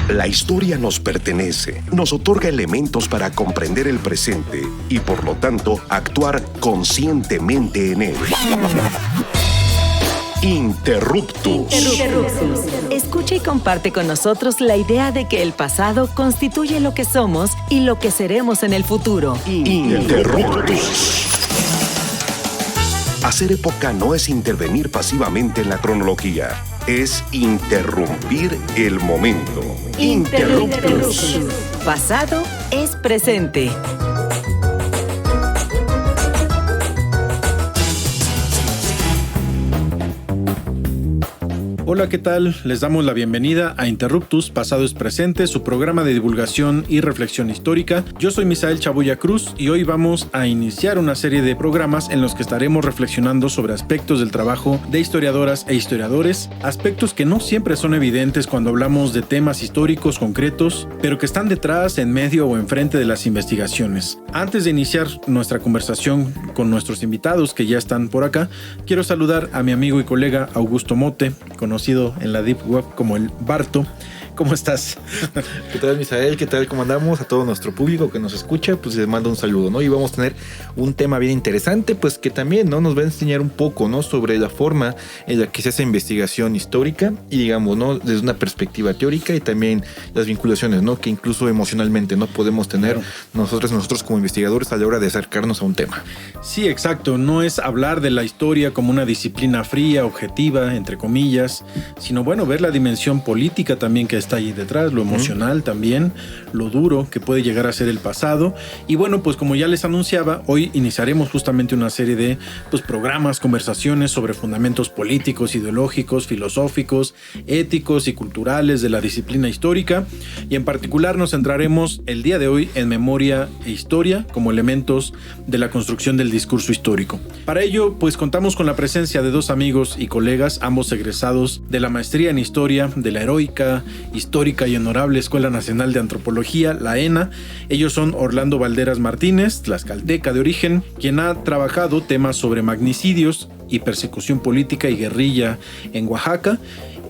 La historia nos pertenece, nos otorga elementos para comprender el presente y, por lo tanto, actuar conscientemente en él. Interruptus. Escucha y comparte con nosotros la idea de que el pasado constituye lo que somos y lo que seremos en el futuro. Interruptus. Hacer época no es intervenir pasivamente en la cronología, es interrumpir el momento. Interruptus. Pasado es presente. Hola, ¿qué tal? Les damos la bienvenida a Interruptus, Pasado es Presente, su programa de divulgación y reflexión histórica. Yo soy Misael Chabuya Cruz y hoy vamos a iniciar una serie de programas en los que estaremos reflexionando sobre aspectos del trabajo de historiadoras e historiadores, aspectos que no siempre son evidentes cuando hablamos de temas históricos concretos, pero que están detrás, en medio o enfrente de las investigaciones. Antes de iniciar nuestra conversación con nuestros invitados que ya están por acá, quiero saludar a mi amigo y colega Augusto Mote, conocido en la Deep Web como el Barto. ¿Cómo estás? ¿Qué tal, Misael? ¿Qué tal? ¿Cómo andamos? A todo nuestro público que nos escucha, pues les mando un saludo, ¿no? Y vamos a tener un tema bien interesante, pues que también, ¿no? Nos va a enseñar un poco, ¿no? Sobre la forma en la que se hace investigación histórica y, digamos, ¿no? Desde una perspectiva teórica y también las vinculaciones, ¿no? Que incluso emocionalmente no podemos tener nosotros como investigadores a la hora de acercarnos a un tema. Sí, exacto. No es hablar de la historia como una disciplina fría, objetiva, entre comillas, sino, bueno, ver la dimensión política también que está ahí detrás, lo emocional también, lo duro que puede llegar a ser el pasado. Y bueno, pues como ya les anunciaba, hoy iniciaremos justamente una serie de programas, conversaciones sobre fundamentos políticos, ideológicos, filosóficos, éticos y culturales de la disciplina histórica, y en particular nos centraremos el día de hoy en memoria e historia como elementos de la construcción del discurso histórico. Para ello, pues contamos con la presencia de dos amigos y colegas, ambos egresados de la maestría en historia de la heroica, histórica y honorable Escuela Nacional de Antropología, la ENA. Ellos son Orlando Valderas Martínez, tlaxcalteca de origen, quien ha trabajado temas sobre magnicidios y persecución política y guerrilla en Oaxaca,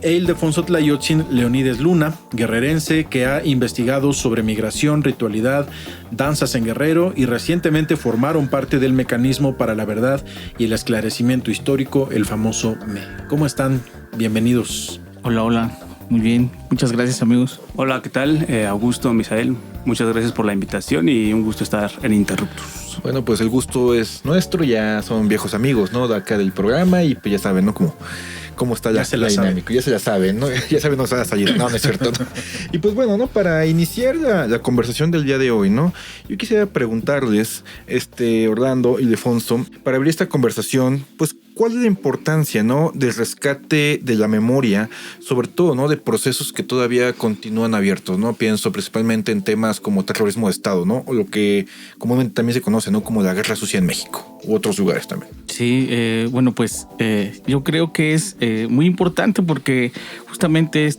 e Ildefonso Tlayotzin Leonides Luna, guerrerense, que ha investigado sobre migración, ritualidad, danzas en Guerrero y recientemente formaron parte del Mecanismo para la Verdad y el Esclarecimiento Histórico, el famoso ME. ¿Cómo están? Bienvenidos. Hola. Muy bien, muchas gracias, amigos. Hola, ¿qué tal? Augusto, Misael, muchas gracias por la invitación y un gusto estar en Interruptus. Bueno, pues el gusto es nuestro, ya son viejos amigos, ¿no? De acá del programa y pues ya saben, ¿no? Cómo está la dinámica. Ya se la saben, ¿no? Ya saben, no se va a salir. No es cierto, ¿no? Y pues bueno, ¿no? Para iniciar la conversación del día de hoy, ¿no? Yo quisiera preguntarles, Orlando y Ildefonso, para abrir esta conversación, pues, ¿cuál es la importancia, ¿no? del rescate de la memoria, sobre todo, ¿no? de procesos que todavía continúan abiertos, ¿no? Pienso principalmente en temas como terrorismo de Estado, ¿no? O lo que comúnmente también se conoce, ¿no? Como la guerra sucia en México u otros lugares también. Sí, bueno, pues yo creo que es muy importante porque justamente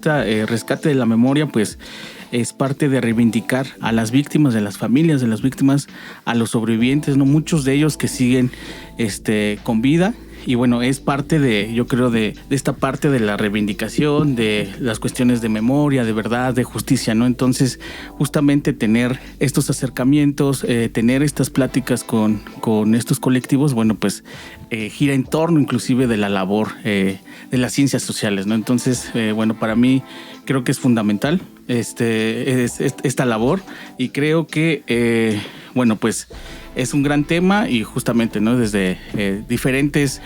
rescate de la memoria, pues, es parte de reivindicar a las víctimas, de las familias de las víctimas, a los sobrevivientes, ¿no? Muchos de ellos que siguen con vida. Y bueno, es parte yo creo, de esta parte de la reivindicación, de las cuestiones de memoria, de verdad, de justicia, ¿no? Entonces, justamente tener estos acercamientos, tener estas pláticas con estos colectivos, bueno, pues gira en torno inclusive de la labor de las ciencias sociales, ¿no? Entonces, bueno, para mí creo que es fundamental esta labor y creo que, bueno, pues es un gran tema y justamente, ¿no? Desde diferentes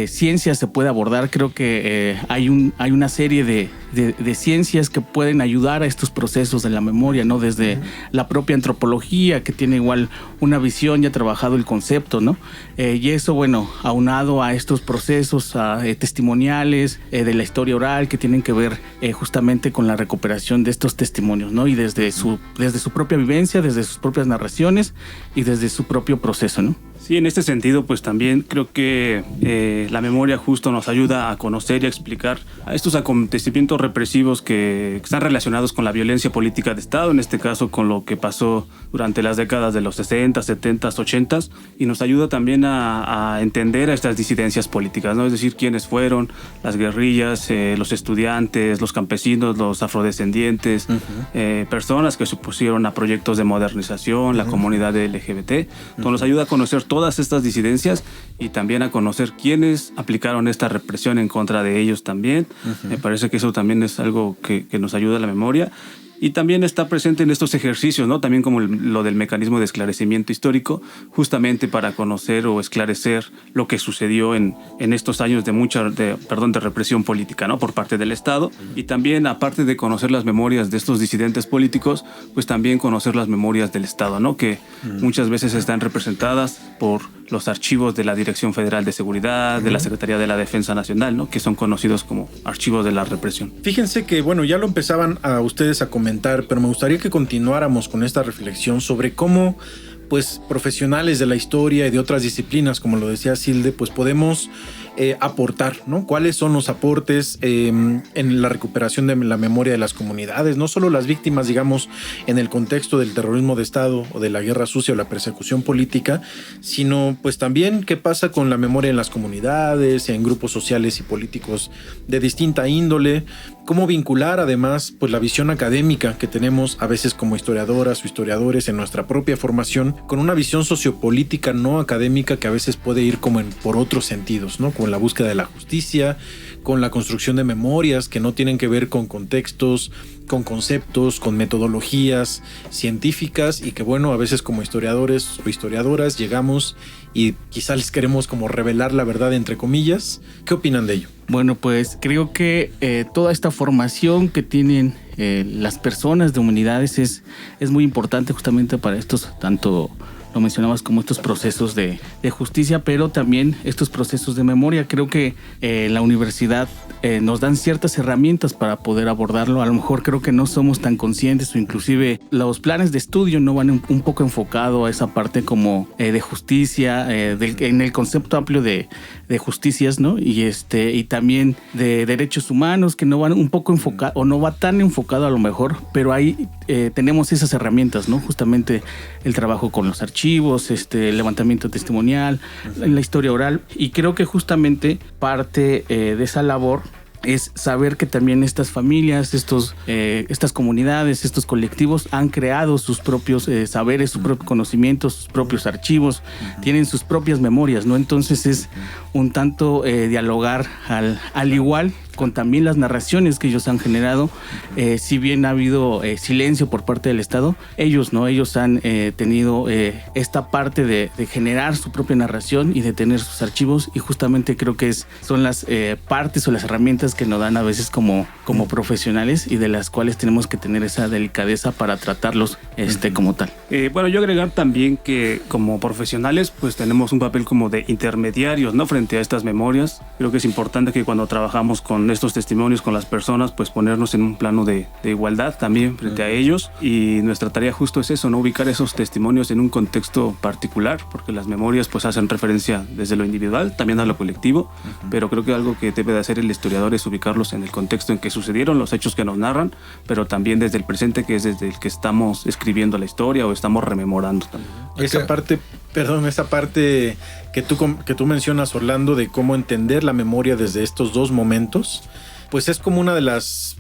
ciencias se puede abordar. Creo que hay una serie de ciencias que pueden ayudar a estos procesos de la memoria, ¿no? Desde la propia antropología, que tiene igual una visión, ya ha trabajado el concepto, ¿no? Y eso, bueno, aunado a estos procesos testimoniales de la historia oral que tienen que ver justamente con la recuperación de estos testimonios, ¿no? Y desde su propia vivencia, desde sus propias narraciones y desde su propio proceso, ¿no? Sí, en este sentido, pues también creo que la memoria justo nos ayuda a conocer y a explicar a estos acontecimientos represivos que están relacionados con la violencia política de Estado, en este caso con lo que pasó durante las décadas de los 60, 70, 80, y nos ayuda también a entender a estas disidencias políticas, ¿no? Es decir, quiénes fueron las guerrillas, los estudiantes, los campesinos, los afrodescendientes, personas que se opusieron a proyectos de modernización, la comunidad LGBT. Entonces nos ayuda a conocer todas estas disidencias y también a conocer quiénes aplicaron esta represión en contra de ellos también. Me parece que eso también es algo que nos ayuda a la memoria. Y también está presente en estos ejercicios, ¿no? También como lo del mecanismo de esclarecimiento histórico, justamente para conocer o esclarecer lo que sucedió en estos años de represión política, ¿no? Por parte del Estado. Y también, aparte de conocer las memorias de estos disidentes políticos, pues también conocer las memorias del Estado, ¿no? Que muchas veces están representadas por los archivos de la Dirección Federal de Seguridad, de la Secretaría de la Defensa Nacional, ¿no? Que son conocidos como archivos de la represión. Fíjense que, bueno, ya lo empezaban a ustedes a comentar, pero me gustaría que continuáramos con esta reflexión sobre cómo, pues, profesionales de la historia y de otras disciplinas, como lo decía Silde, pues podemos aportar, ¿no? ¿Cuáles son los aportes en la recuperación de la memoria de las comunidades? No solo las víctimas, digamos, en el contexto del terrorismo de Estado o de la guerra sucia o la persecución política, sino pues también qué pasa con la memoria en las comunidades, en grupos sociales y políticos de distinta índole, cómo vincular además pues la visión académica que tenemos a veces como historiadoras o historiadores en nuestra propia formación con una visión sociopolítica no académica que a veces puede ir como por otros sentidos, ¿no? Con la búsqueda de la justicia, con la construcción de memorias que no tienen que ver con contextos, con conceptos, con metodologías científicas y que bueno, a veces como historiadores o historiadoras llegamos y quizá les queremos como revelar la verdad entre comillas. ¿Qué opinan de ello? Bueno, pues creo que toda esta formación que tienen las personas de humanidades es muy importante justamente para estos, tanto lo mencionabas como estos procesos de justicia, pero también estos procesos de memoria. Creo que la universidad nos dan ciertas herramientas para poder abordarlo. A lo mejor creo que no somos tan conscientes o inclusive los planes de estudio no van un poco enfocado a esa parte como de justicia, en el concepto amplio de justicias, ¿no? Y también de derechos humanos que no van un poco enfocado o no va tan enfocado a lo mejor, pero ahí tenemos esas herramientas, ¿no? Justamente el trabajo con los archivos, el levantamiento testimonial, la historia oral, y creo que justamente parte de esa labor es saber que también estas familias, estas comunidades, estos colectivos han creado sus propios saberes, sus propios conocimientos, sus propios archivos, tienen sus propias memorias, ¿no? Entonces es un tanto dialogar al igual con también las narraciones que ellos han generado. Si bien ha habido silencio por parte del Estado, ellos han tenido esta parte de generar su propia narración y de tener sus archivos, y justamente creo que son las partes o las herramientas que nos dan a veces como profesionales y de las cuales tenemos que tener esa delicadeza para tratarlos como tal. Bueno, yo agregar también que como profesionales pues tenemos un papel como de intermediarios, ¿no? Frente a estas memorias. Creo que es importante que cuando trabajamos con estos testimonios con las personas, pues ponernos en un plano de igualdad también frente a ellos, y nuestra tarea justo es eso, ¿no? Ubicar esos testimonios en un contexto particular, porque las memorias pues hacen referencia desde lo individual, también a lo colectivo, pero creo que algo que debe de hacer el historiador es ubicarlos en el contexto en que sucedieron los hechos que nos narran, pero también desde el presente, que es desde el que estamos escribiendo la historia o estamos rememorando también. Esa parte que tú mencionas, Orlando, de cómo entender la memoria desde estos dos momentos, pues es como una de las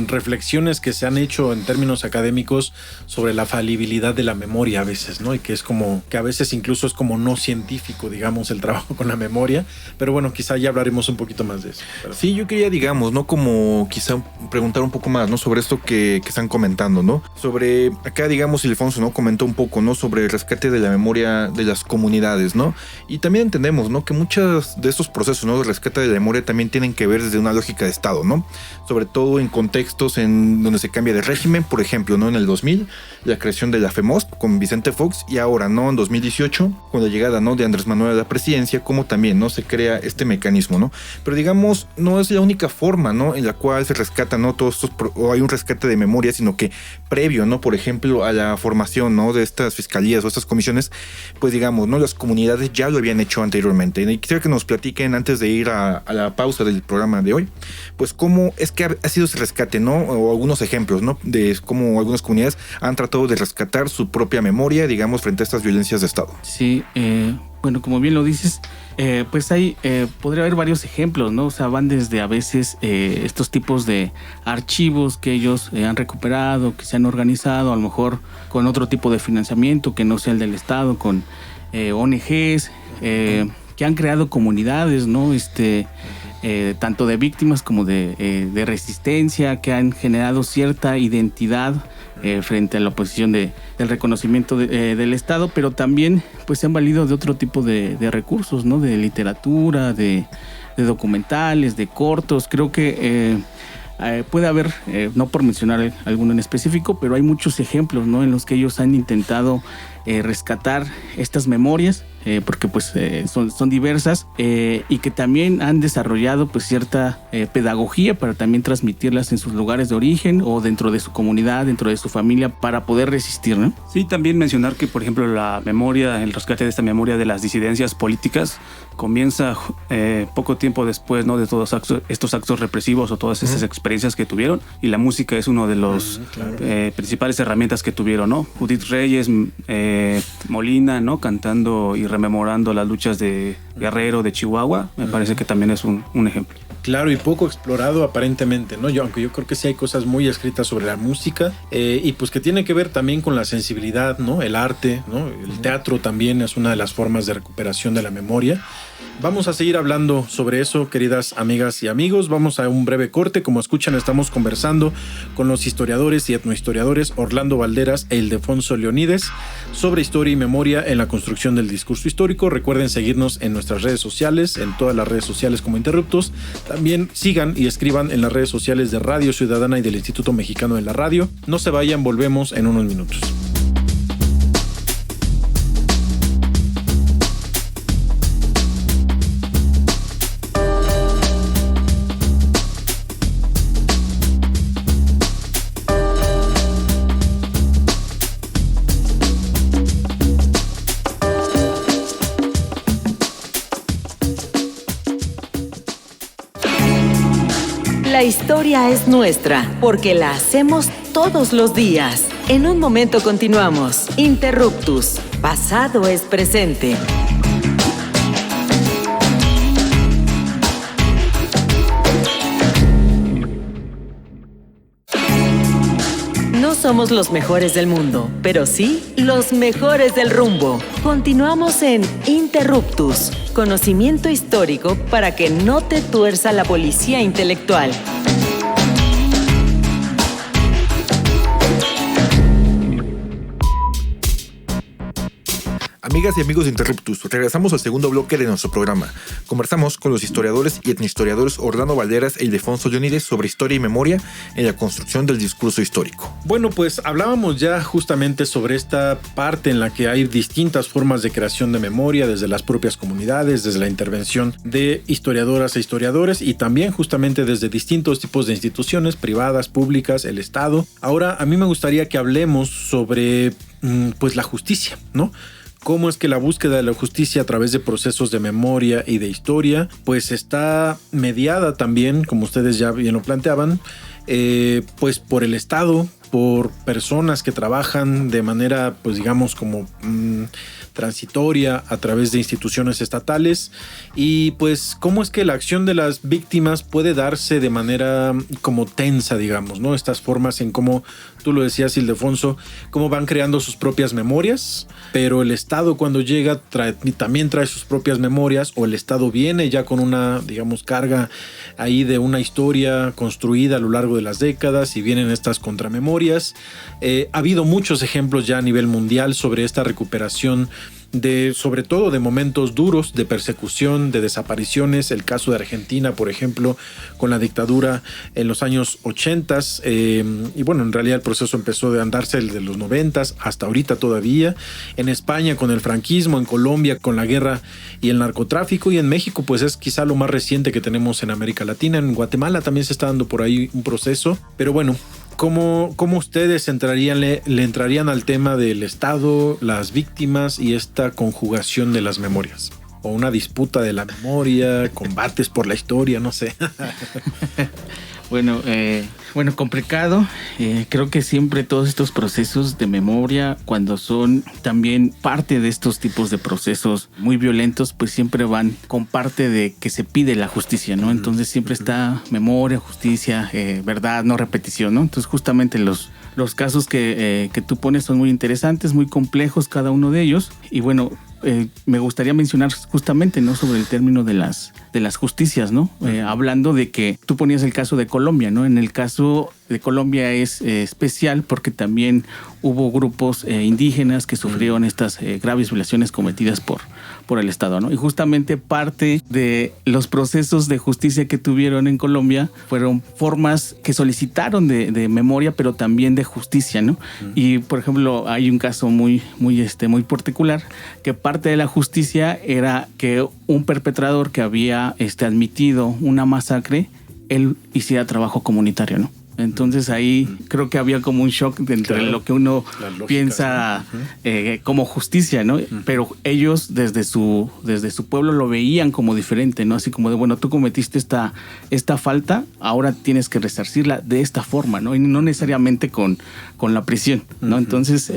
reflexiones que se han hecho en términos académicos sobre la falibilidad de la memoria a veces, ¿no? Y que es como, que a veces incluso es como no científico, digamos, el trabajo con la memoria, pero bueno, quizá ya hablaremos un poquito más de eso. Pero... Sí, yo quería, digamos, ¿no? Como quizá preguntar un poco más, ¿no? Sobre esto que están comentando, ¿no? Sobre, acá, digamos, Ildefonso, ¿no? Comentó un poco, ¿no? Sobre el rescate de la memoria de las comunidades, ¿no? Y también entendemos, ¿no? Que muchos de estos procesos, ¿no? De rescate de la memoria también tienen que ver desde una lógica de Estado, ¿no? Sobre todo en contextos en donde se cambia de régimen, por ejemplo, ¿no? En el 2000, la creación de la FEMOST con Vicente Fox, y ahora, ¿no? En 2018, con la llegada, ¿no? de Andrés Manuel a la presidencia, como también, ¿no? se crea este mecanismo, ¿no? Pero digamos, no es la única forma, ¿no? en la cual se rescata, ¿no? todos estos, o hay un rescate de memoria, sino que previo, ¿no? por ejemplo, a la formación, ¿no? de estas fiscalías o estas comisiones, pues digamos, ¿no? las comunidades ya lo habían hecho anteriormente. Y quisiera que nos platiquen, antes de ir a la pausa del programa de hoy, pues cómo es que ha sido ese rescate, ¿no? O algunos ejemplos, ¿no? De cómo algunas comunidades han tratado de rescatar su propia memoria, digamos, frente a estas violencias de Estado. Sí, bueno, como bien lo dices, pues hay, podría haber varios ejemplos, ¿no? O sea, van desde a veces estos tipos de archivos que ellos han recuperado, que se han organizado, a lo mejor con otro tipo de financiamiento que no sea el del Estado, con ONGs, que han creado comunidades, ¿no? Tanto de víctimas como de resistencia, que han generado cierta identidad frente a la oposición del reconocimiento del Estado, pero también pues se han valido de otro tipo de recursos, ¿no? De literatura, de documentales, de cortos. Creo que puede haber, no por mencionar alguno en específico, pero hay muchos ejemplos, ¿no? En los que ellos han intentado rescatar estas memorias, porque pues son diversas, y que también han desarrollado pues cierta pedagogía para también transmitirlas en sus lugares de origen o dentro de su comunidad, dentro de su familia, para poder resistir, ¿no? Sí, también mencionar que, por ejemplo, la memoria, el rescate de esta memoria de las disidencias políticas comienza poco tiempo después, ¿no? de todos estos actos represivos o todas esas experiencias que tuvieron, y la música es uno de los principales herramientas que tuvieron, ¿no? Judith Reyes, Molina, ¿no? cantando y rememorando las luchas de Guerrero, de Chihuahua, me parece que también es un ejemplo. Claro, y poco explorado aparentemente, ¿no? Aunque yo creo que sí hay cosas muy escritas sobre la música, y pues que tiene que ver también con la sensibilidad, ¿no? El arte, ¿no? El teatro también es una de las formas de recuperación de la memoria. Vamos a seguir hablando sobre eso, queridas amigas y amigos. Vamos a un breve corte. Como escuchan, estamos conversando con los historiadores y etnohistoriadores Orlando Valderas e Ildefonso Leonides sobre historia y memoria en la construcción del discurso histórico. Recuerden seguirnos en nuestras redes sociales, en todas las redes sociales como Interruptus. También sigan y escriban en las redes sociales de Radio Ciudadana y del Instituto Mexicano de la Radio. No se vayan, volvemos en unos minutos. La historia es nuestra, porque la hacemos todos los días. En un momento continuamos. Interruptus. Pasado es presente. No somos los mejores del mundo, pero sí los mejores del rumbo. Continuamos en Interruptus, conocimiento histórico para que no te tuerza la policía intelectual. Amigas y amigos de Interruptus, regresamos al segundo bloque de nuestro programa. Conversamos con los historiadores y etnohistoriadores Orlando Valderas e Ildefonso Leonides sobre historia y memoria en la construcción del discurso histórico. Bueno, pues hablábamos ya justamente sobre esta parte en la que hay distintas formas de creación de memoria, desde las propias comunidades, desde la intervención de historiadoras e historiadores, y también justamente desde distintos tipos de instituciones privadas, públicas, el Estado. Ahora, a mí me gustaría que hablemos sobre pues la justicia, ¿no? Cómo es que la búsqueda de la justicia a través de procesos de memoria y de historia pues está mediada también, como ustedes ya bien lo planteaban, pues por el Estado, por personas que trabajan de manera, pues digamos, como transitoria a través de instituciones estatales, y pues cómo es que la acción de las víctimas puede darse de manera como tensa, digamos, ¿no? Estas formas en cómo, tú lo decías, Ildefonso, cómo van creando sus propias memorias, pero el Estado cuando llega también trae sus propias memorias, o el Estado viene ya con una, digamos, carga ahí de una historia construida a lo largo de las décadas, y vienen estas contramemorias. Ha habido muchos ejemplos ya a nivel mundial sobre esta recuperación sobre todo de momentos duros, de persecución, de desapariciones. El caso de Argentina, por ejemplo, con la dictadura en los años 80. Y bueno, en realidad el proceso empezó de andarse desde los 90 hasta ahorita todavía. En España con el franquismo, en Colombia con la guerra y el narcotráfico, y en México pues es quizá lo más reciente que tenemos en América Latina. En Guatemala también se está dando por ahí un proceso. Pero bueno, ¿cómo ustedes le entrarían al tema del Estado, las víctimas y esta conjugación de las memorias? O una disputa de la memoria, combates por la historia, no sé. Bueno, complicado. Creo que siempre todos estos procesos de memoria, cuando son también parte de estos tipos de procesos muy violentos, pues siempre van con parte de que se pide la justicia, ¿no? Entonces siempre está memoria, justicia, verdad, no repetición, ¿no? Entonces justamente los casos que tú pones son muy interesantes, muy complejos cada uno de ellos. Y bueno, me gustaría mencionar justamente, ¿no?, sobre el término de las justicias, ¿no? Hablando de que tú ponías el caso de Colombia, ¿no? En el caso de Colombia es especial porque también hubo grupos indígenas que sufrieron estas graves violaciones cometidas por el Estado, ¿no? Y justamente parte de los procesos de justicia que tuvieron en Colombia fueron formas que solicitaron de memoria, pero también de justicia, ¿no? Y, por ejemplo, hay un caso muy particular, que parte de la justicia era que un perpetrador que había admitido una masacre, él hiciera trabajo comunitario, ¿no? Entonces ahí creo que había como un shock entre lo que uno piensa como justicia, ¿no? Pero ellos desde su pueblo lo veían como diferente, ¿no? Así como de, bueno, tú cometiste esta falta, ahora tienes que resarcirla de esta forma, ¿no? Y no necesariamente con la prisión, ¿no? Entonces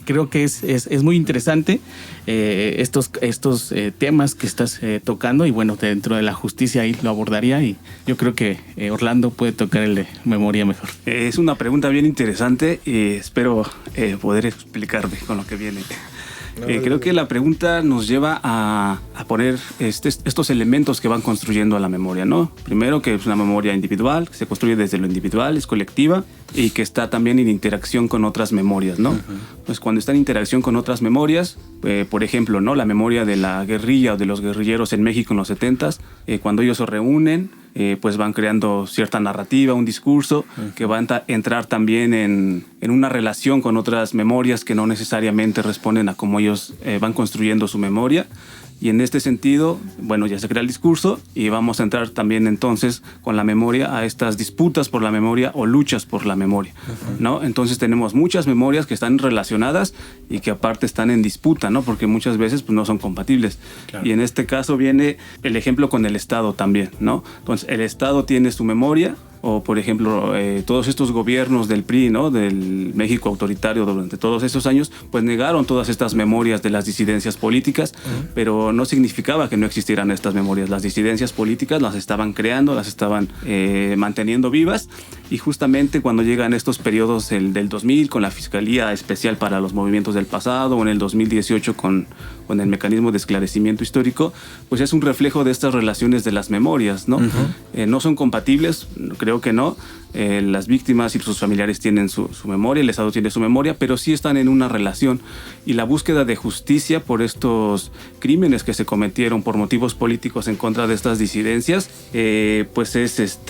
creo que es muy interesante estos temas que estás tocando, y bueno, dentro de la justicia ahí lo abordaría, y yo creo que Orlando puede tocar el de memoria mejor. Es una pregunta bien interesante y espero poder explicarme con lo que viene. Creo que la pregunta nos lleva a poner estos elementos que van construyendo a la memoria, ¿no? Primero, que es una memoria individual, que se construye desde lo individual, es colectiva, y que está también en interacción con otras memorias, ¿no? Pues cuando está en interacción con otras memorias, por ejemplo, ¿no?, la memoria de la guerrilla o de los guerrilleros en México en los 70s, cuando ellos se reúnen, pues van creando cierta narrativa, un discurso que va a entrar también en una relación con otras memorias que no necesariamente responden a cómo ellos van construyendo su memoria. Y en este sentido, bueno, ya se crea el discurso y vamos a entrar también entonces con la memoria a estas disputas por la memoria o luchas por la memoria, ¿no? Entonces tenemos muchas memorias que están relacionadas y que aparte están en disputa, ¿no? Porque muchas veces pues, no son compatibles. Claro. Y en este caso viene el ejemplo con el Estado también, ¿no? Entonces el Estado tiene su memoria, o por ejemplo todos estos gobiernos del PRI, ¿no?, del México autoritario durante todos esos años, pues negaron todas estas memorias de las disidencias políticas, pero no significaba que no existieran estas memorias. Las disidencias políticas las estaban creando, las estaban manteniendo vivas, y justamente cuando llegan estos periodos del 2000 con la Fiscalía Especial para los Movimientos del Pasado, o en el 2018 con el mecanismo de esclarecimiento histórico, pues es un reflejo de estas relaciones de las memorias, ¿no? No son compatibles, creo que no. Las víctimas y sus familiares tienen su memoria, el Estado tiene su memoria, pero sí están en una relación, y la búsqueda de justicia por estos crímenes que se cometieron por motivos políticos en contra de estas disidencias, pues es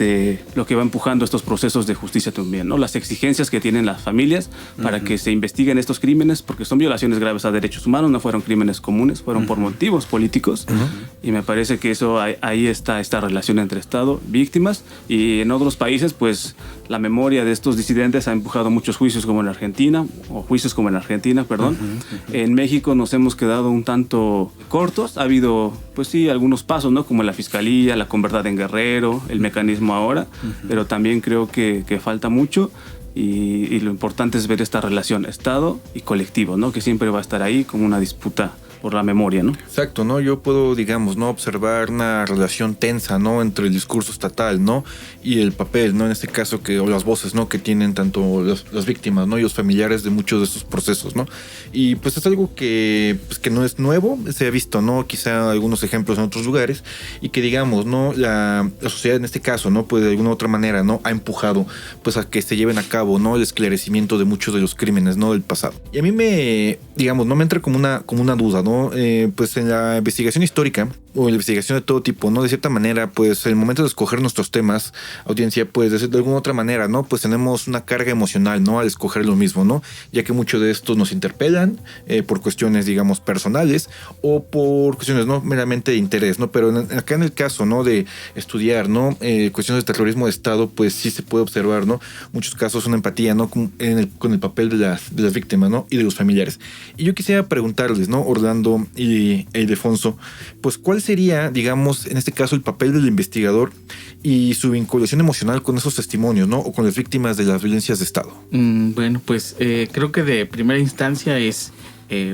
lo que va empujando estos procesos de justicia también, ¿no? Las exigencias que tienen las familias para que se investiguen estos crímenes, porque son violaciones graves a derechos humanos, no fueron crímenes comunes, fueron por motivos políticos, y me parece que eso ahí está esta relación entre Estado, víctimas, y en otros países pues la memoria de estos disidentes ha empujado muchos juicios como en Argentina, perdón. En México nos hemos quedado un tanto cortos. Ha habido, pues sí, algunos pasos, ¿no?, como la Fiscalía, la Converdad en Guerrero, el mecanismo ahora, pero también creo que falta mucho. Y lo importante es ver esta relación Estado y colectivo, ¿no?, que siempre va a estar ahí como una disputa por la memoria, ¿no? Exacto, ¿no? Yo puedo, digamos, ¿no?, observar una relación tensa, ¿no?, entre el discurso estatal, ¿no?, y el papel, ¿no?, en este caso o las voces, ¿no?, que tienen tanto las víctimas, ¿no?, y los familiares de muchos de estos procesos, ¿no? Y pues es algo que no es nuevo, se ha visto, ¿no?, quizá algunos ejemplos en otros lugares, y que digamos, ¿no?, la sociedad en este caso, ¿no?, pues de alguna u otra manera, ¿no?, ha empujado pues a que se lleven a cabo, ¿no?, el esclarecimiento de muchos de los crímenes, ¿no?, del pasado. Y a mí digamos, no me entra como una duda, ¿no? ¿no? Pues en la investigación histórica o en la investigación de todo tipo, ¿no? De cierta manera, pues el momento de escoger nuestros temas, audiencia, pues de alguna otra manera, ¿no? Pues tenemos una carga emocional, ¿no? Al escoger lo mismo, ¿no? Ya que muchos de estos nos interpelan por cuestiones, digamos, personales o por cuestiones, ¿no? Meramente de interés, ¿no? Pero acá en el caso, ¿no? De estudiar, ¿no? Cuestiones de terrorismo de Estado, pues sí se puede observar, ¿no? Muchos casos una empatía, ¿no? Con el papel de las víctimas, ¿no? Y de los familiares. Y yo quisiera preguntarles, ¿no? Orlando y Ildefonso, pues ¿cuál sería, digamos, en este caso el papel del investigador y su vinculación emocional con esos testimonios, ¿no? O con las víctimas de las violencias de Estado? Bueno, pues creo que de primera instancia es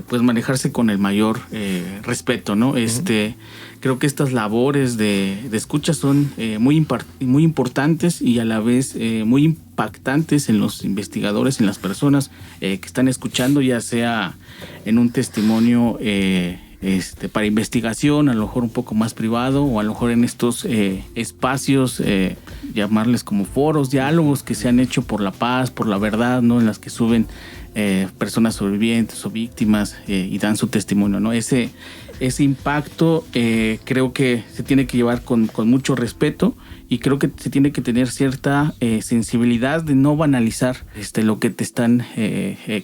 pues manejarse con el mayor respeto, ¿no? Creo que estas labores de escucha son muy importantes y a la vez muy impactantes en los investigadores, en las personas que están escuchando, ya sea en un testimonio para investigación, a lo mejor un poco más privado, o a lo mejor en estos espacios, llamarles como foros, diálogos que se han hecho por la paz, por la verdad, ¿no? En las que suben personas sobrevivientes o víctimas y dan su testimonio, ¿no? Ese impacto creo que se tiene que llevar con mucho respeto, y creo que se tiene que tener cierta sensibilidad de no banalizar lo que te están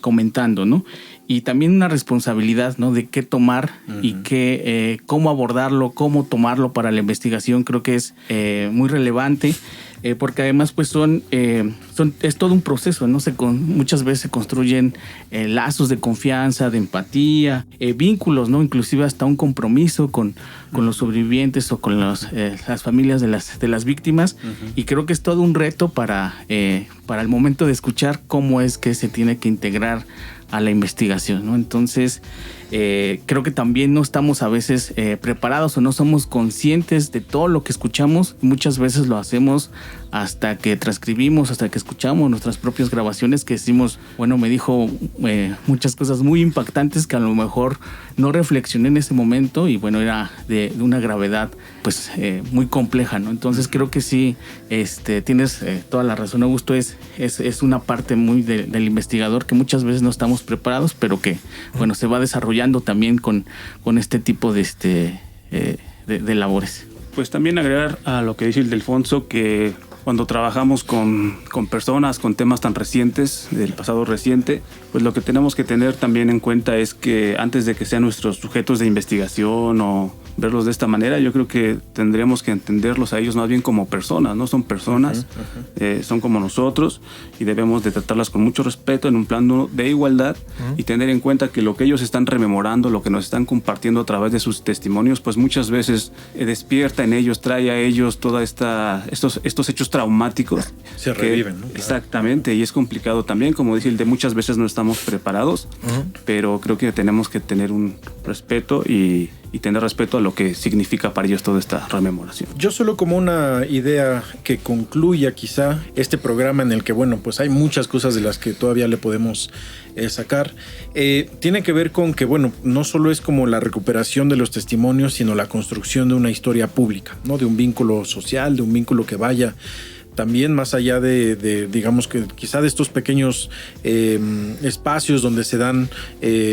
comentando, ¿no? Y también una responsabilidad, ¿no? De qué tomar y cómo abordarlo, cómo tomarlo para la investigación. Creo que es muy relevante. Porque además pues es todo un proceso, ¿no? Muchas veces se construyen lazos de confianza, de empatía, vínculos, ¿no? Inclusive hasta un compromiso con los sobrevivientes o con las familias de las víctimas. Y creo que es todo un reto para el momento de escuchar cómo es que se tiene que integrar a la investigación, ¿no? Entonces, creo que también no estamos a veces preparados o no somos conscientes de todo lo que escuchamos. Muchas veces lo hacemos hasta que transcribimos, hasta que escuchamos nuestras propias grabaciones, que decimos, bueno, me dijo muchas cosas muy impactantes que a lo mejor no reflexioné en ese momento, y bueno, era de una gravedad pues muy compleja, ¿no? Entonces creo que sí, tienes toda la razón, Augusto. Es una parte muy del investigador que muchas veces no estamos preparados, pero que bueno, se va desarrollando también con este tipo de labores. Pues también agregar a lo que dice Ildefonso, que cuando trabajamos con personas, con temas tan recientes, del pasado reciente, pues lo que tenemos que tener también en cuenta es que antes de que sean nuestros sujetos de investigación o verlos de esta manera, yo creo que tendríamos que entenderlos a ellos más bien como personas, ¿no? Son personas, son como nosotros, y debemos de tratarlas con mucho respeto en un plano de igualdad, y tener en cuenta que lo que ellos están rememorando, lo que nos están compartiendo a través de sus testimonios, pues muchas veces despierta en ellos, trae a ellos toda estos hechos traumáticos. Se reviven, ¿no? Exactamente, y es complicado también, como dice de muchas veces no estamos preparados, pero creo que tenemos que tener un respeto y tener respeto a lo que significa para ellos toda esta rememoración. Yo solo como una idea que concluya quizá este programa, en el que, bueno, pues hay muchas cosas de las que todavía le podemos sacar, tiene que ver con que, bueno, no solo es como la recuperación de los testimonios, sino la construcción de una historia pública, ¿no? De un vínculo social, de un vínculo que vaya también más allá de digamos que quizá de estos pequeños espacios donde se dan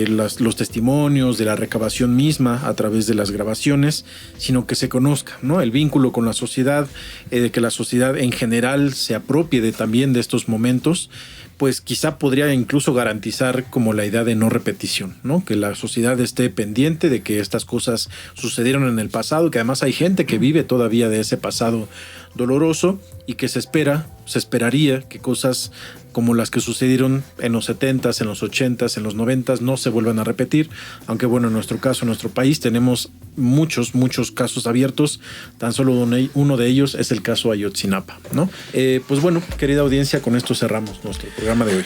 los testimonios, de la recabación misma a través de las grabaciones, sino que se conozca, ¿no? El vínculo con la sociedad, de que la sociedad en general se apropie también de estos momentos, pues quizá podría incluso garantizar como la idea de no repetición, ¿no? Que la sociedad esté pendiente de que estas cosas sucedieron en el pasado, que además hay gente que vive todavía de ese pasado doloroso, y que se esperaría que cosas como las que sucedieron en los 70s, en los 80s, en los 90s no se vuelvan a repetir, aunque bueno, en nuestro caso, en nuestro país tenemos muchos casos abiertos, tan solo uno de ellos es el caso Ayotzinapa, ¿no? Pues bueno, querida audiencia, con esto cerramos nuestro programa de hoy.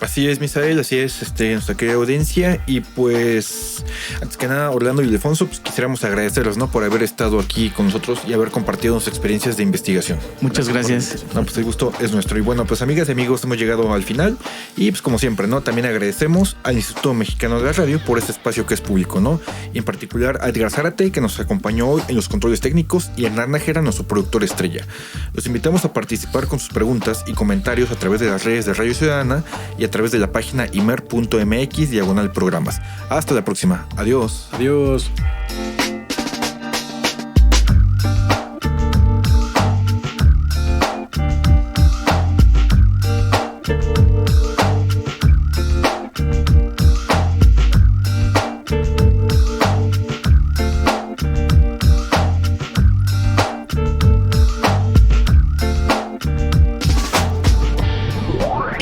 Así es, Misael, así es, nuestra querida audiencia. Y pues, antes que nada, Orlando y Ildefonso, pues quisiéramos agradecerlos, ¿no? Por haber estado aquí con nosotros y haber compartido sus experiencias de investigación. Muchas gracias. No, pues el gusto es nuestro. Y bueno, pues amigas y amigos, hemos llegado al final. Y pues como siempre, ¿no? También agradecemos al Instituto Mexicano de la Radio por este espacio que es público, ¿no? Y en particular a Edgar Zárate, que nos acompañó hoy en los controles técnicos, y a Hernán Nájera, nuestro productor estrella. Los invitamos a participar con sus preguntas y comentarios a través de las redes de Radio Ciudadana y a a través de la página imer.mx/programas. Hasta la próxima. Adiós. Adiós.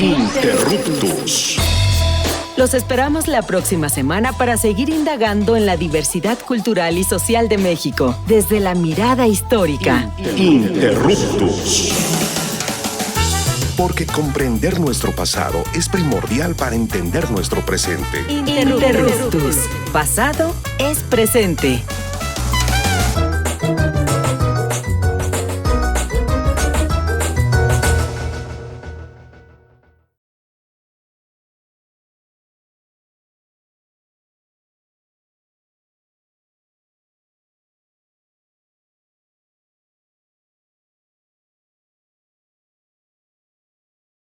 Interruptus. Los esperamos la próxima semana para seguir indagando en la diversidad cultural y social de México desde la mirada histórica. Interruptus. Porque comprender nuestro pasado es primordial para entender nuestro presente. Interruptus. Pasado es presente.